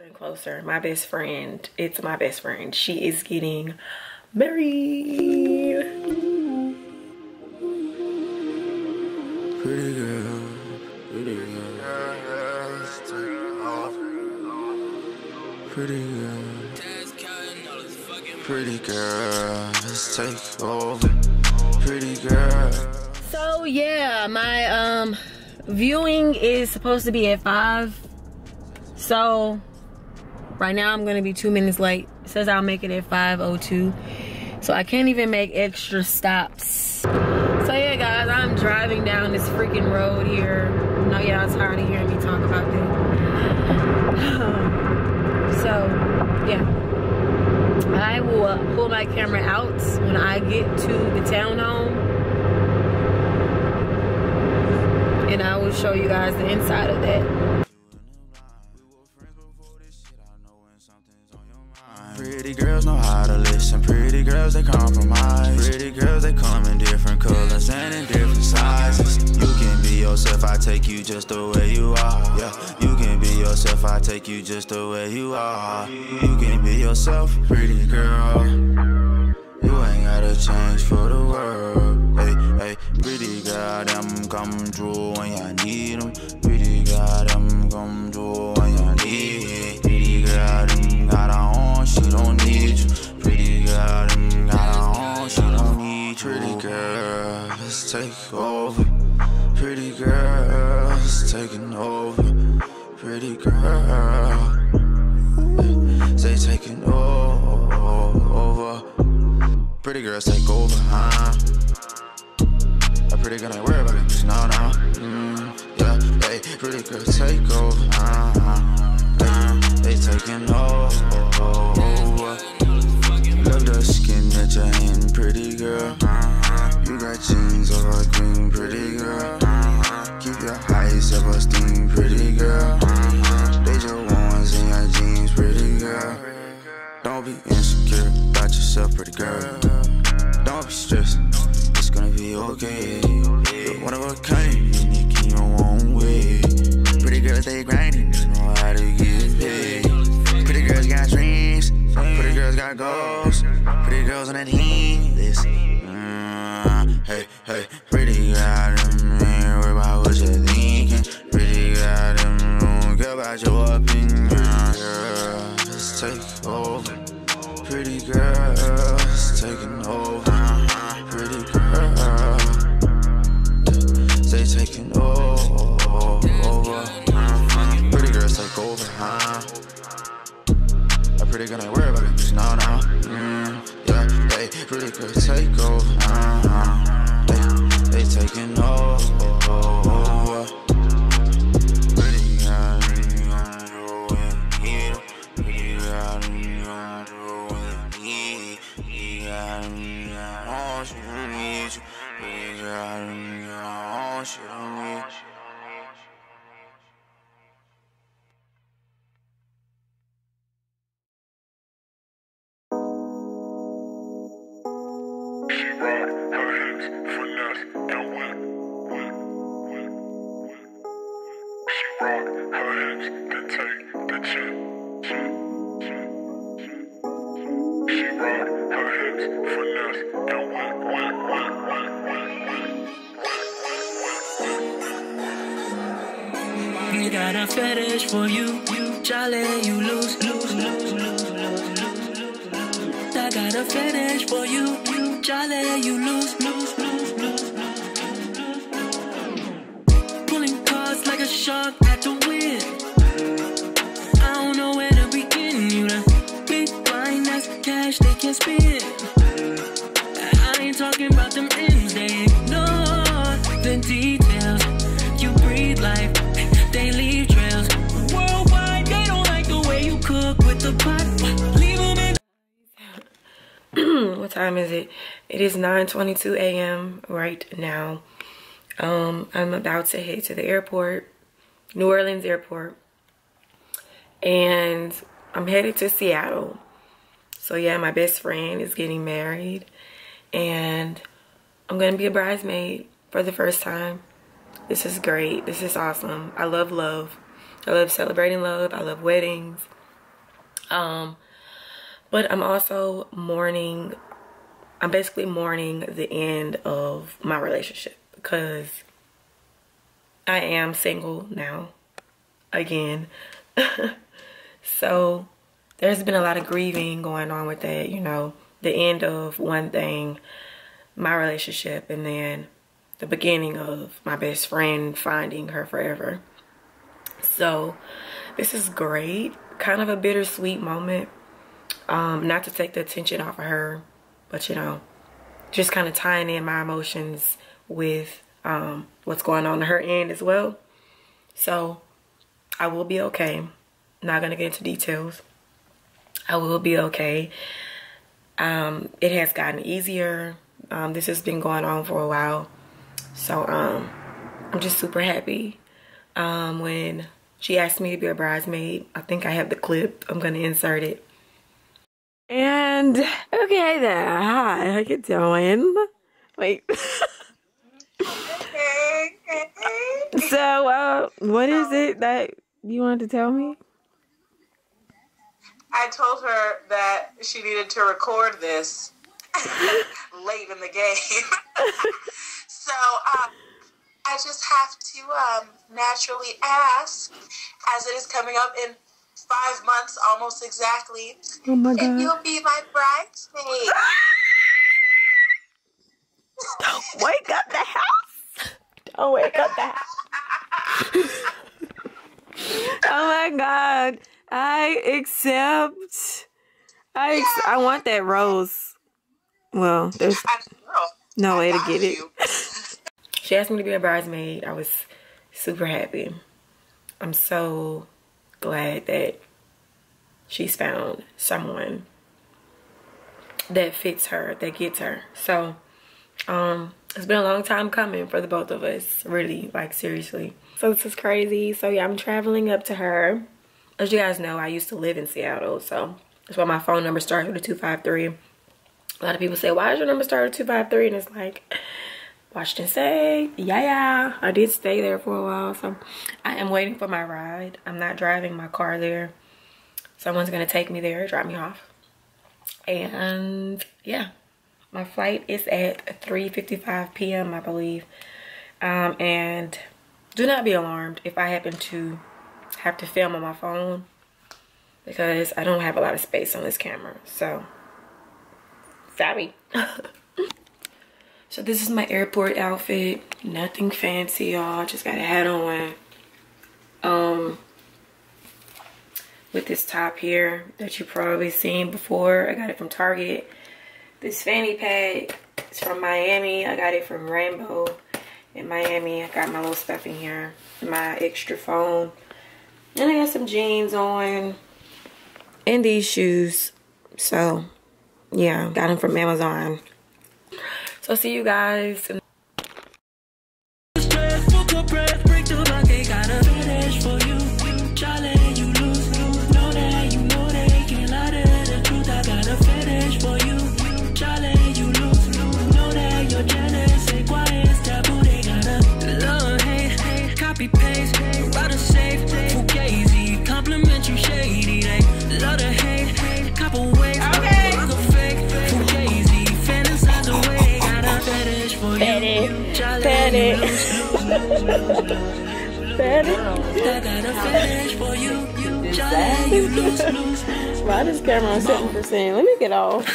And closer. My best friend. It's my best friend. She is getting married. Pretty girl, pretty girl, pretty girl, pretty girl, let's take over, pretty girl. So yeah, my viewing is supposed to be at 5. So right now I'm gonna be 2 minutes late. It says I'll make it at 5:02. So I can't even make extra stops. So yeah guys, I'm driving down this freaking road here. I know y'all tired of hearing me talk about that. So yeah, I will pull my camera out when I get to the townhome, and I will show you guys the inside of that. Pretty girls know how to listen. Pretty girls, they compromise. Pretty girls, they come in different colors and in different sizes. You can be yourself, I take you just the way you are. Yeah, you can be yourself, I take you just the way you are. You can be yourself, pretty girl. You ain't gotta change for the world. Hey, hey, pretty girl, them come through when you need them. Pretty girl, them come through when you need. Pretty girl, them got her own, she don't need you. Pretty girl, them got her own, she don't need you. Pretty girl, let's take over. Pretty girl, it's taking over. Pretty girl, say taking over. Pretty girls take over, huh? A pretty girl ain't worry about it, no, no. Yeah, hey, pretty girls take over, they taking over. Love the skin that you're in, pretty girl. You got jeans of a green, pretty girl. Keep your high self-esteem, pretty girl. They just ones in your jeans, pretty girl. Don't be insecure about yourself, pretty girl. Don't be stressed, it's gonna be okay. You're one of a kind, unique in your own way. Pretty girls, they grinding, they know how to get paid. Pretty girls got dreams, pretty girls got goals. Pretty girls on that team list. Hey, hey, pretty girl, them ain't worry about what you're thinking. Pretty girl, them don't care about your opinion. Girl, let's take over. Pretty girl, it's taking over. Pretty girl, they taking over. Pretty girls take over, huh? A pretty girl ain't worry about it, no, no. Yeah, they pretty girls take over, they taking over. Pretty girl, you gonna do what you need. Pretty girl, you gonna do what you need. Pretty girl, she don't need you. Pretty girl, she don't need you. You got a fetish for you, jolly, you lose. I got a fetish for you, jolly, you lose. Pulling cards like a shark at the wind. I don't know where to begin. You the big blind, that's cash they can spend. I ain't talking about them ends, they ignore the details. You breathe life, they leave trails. Worldwide, they don't like the way you cook with the pot. Leave them in. What time is it? It is 9:22 a.m. right now. I'm about to head to the airport, New Orleans airport, and I'm headed to Seattle. So yeah, my best friend is getting married, and I'm gonna be a bridesmaid for the first time. This is great. This is awesome. I love love. I love celebrating love. I love weddings. But I'm also mourning, I'm basically mourning the end of my relationship because I am single now again. So there's been a lot of grieving going on with that, you know, the end of one thing, my relationship, and then the beginning of my best friend finding her forever. So this is great, kind of a bittersweet moment. Not to take the attention off of her, but you know, just kind of tying in my emotions with what's going on her end as well. So I will be okay. Not gonna get into details. I will be okay. It has gotten easier. This has been going on for a while. So I'm just super happy. When she asked me to be a bridesmaid, I think I have the clip. I'm gonna insert it. And okay there, hi, how you doing? Wait. So what is it that you wanted to tell me? I told her that she needed to record this late in the game. So I just have to naturally ask, as it is coming up in 5 months, almost exactly. Oh my God. If you'll be my bridesmaid. Don't wake up the house. Don't wake up the house. Oh my God. I accept. I want that rose. Well, there's no way to get it. She asked me to be a bridesmaid. I was super happy. I'm so glad that she's found someone that fits her, that gets her. So it's been a long time coming for the both of us, really, like seriously. So this is crazy. So yeah, I'm traveling up to her. As you guys know, I used to live in Seattle, so that's why my phone number starts with a 253. A lot of people say, why does your number start with 253? And it's like, Washington State. Yeah, I did stay there for a while. So I am waiting for my ride. I'm not driving my car there. Someone's gonna take me there, drop me off. And yeah, my flight is at 3:55 p.m. I believe. And do not be alarmed if I happen to have to film on my phone, because I don't have a lot of space on this camera. So sorry. So this is my airport outfit. Nothing fancy, y'all. Just got a hat on. With this top here that you've probably seen before. I got it from Target. This fanny pack is from Miami. I got it from Rainbow in Miami. I got my little stuff in here. My extra phone. And I got some jeans on. And these shoes. So, yeah. Got them from Amazon. So, see you guys. Why this camera on 7%? Let me get off.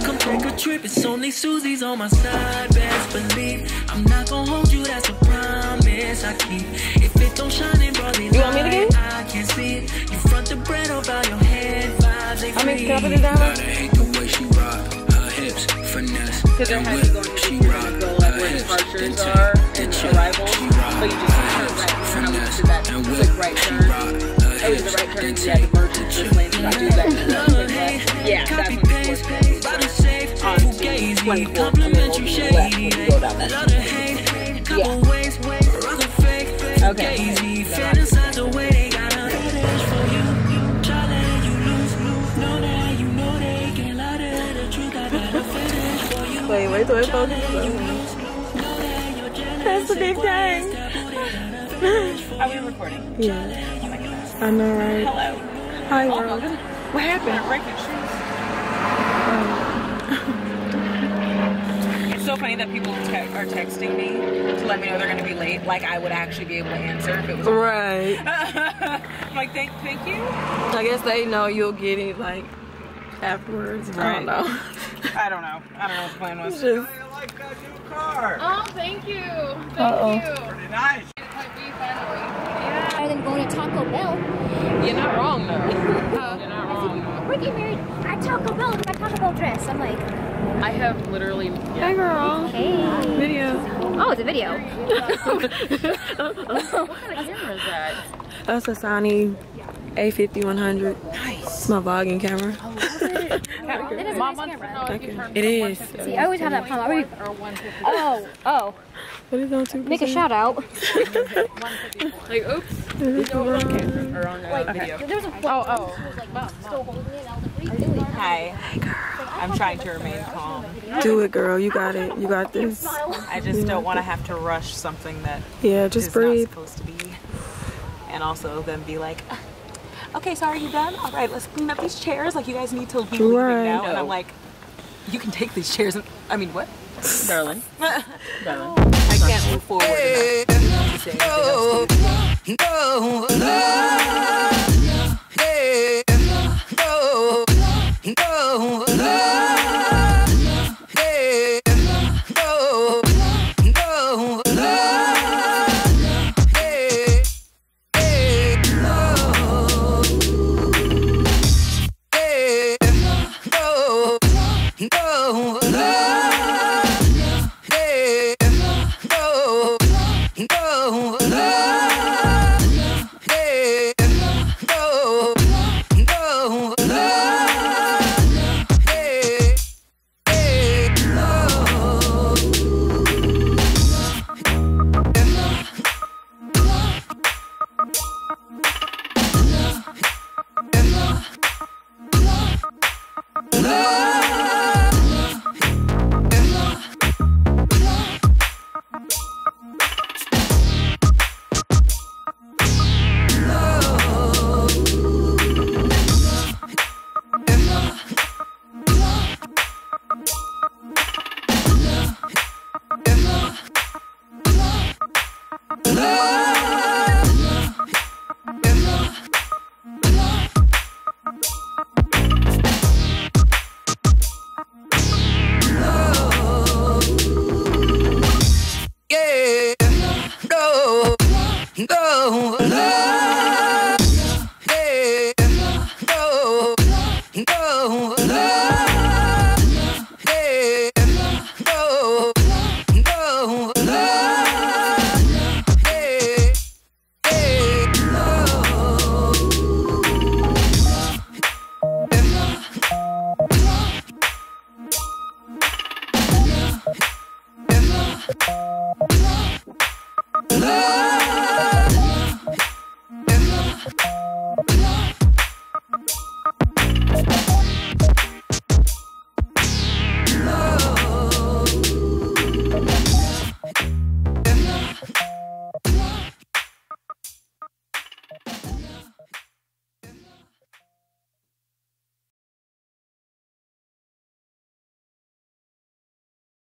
Come take a trip, it's only Susie's on my side. Best believe I'm not gonna hold you, that's a promise I keep. If it don't shine in broad daylight, I can't see it. You front the bread about your head vibes, they free. Gotta hate the way she rock her hips, finesse. Because they're having to go to like where the departures are and arrivals, but you just turn right. And I went to that quick right turn. It was the right turn, yeah, divergence just lanes, so I do that. Yeah, that's when it's on 24, and then we'll be left when we go down that. Yeah. Okay. Wait till it focuses. That's the big thing. Are we recording? Yeah. Oh my goodness. I know, right? Hello. Hi, Oh, world. no, What happened? break your shoes. It's so funny that people are texting me to let me know they're going to be late. Like I would actually be able to answer if it was Right. I'm like, thank you. I guess they know you'll get it like afterwards. I don't know. I don't know what the plan was. Just, I like a new car. Oh, thank you. Uh-oh. Thank you. Pretty nice. Rather than going to Taco Bell. You're not wrong though. You're not wrong. We're getting married at Taco Bell with my Taco Bell dress. I'm like, I have literally. hey girl. hey. Video. Oh, it's a video. What kind of camera is that? That's a Sony A5100. Nice. It's my vlogging camera. It is a nice camera. Okay. It is. See, I always have that problem. Oh. What is on 2%? Make a shout out. Like, oops. Or on video. There was a Oh. still holding it. I was like, what are you doing? Hi. I'm trying to remain calm. Do it, girl. You got it. You got this. I just don't want to have to rush something that Yeah, just is breathe. not supposed to be. And also then be like, okay, so are you done? All right, let's clean up these chairs. Like, you guys need to be leaving now. And I'm like, you can take these chairs. And I mean, what? Darling. Darling. I can't move forward enough to say anything else to you.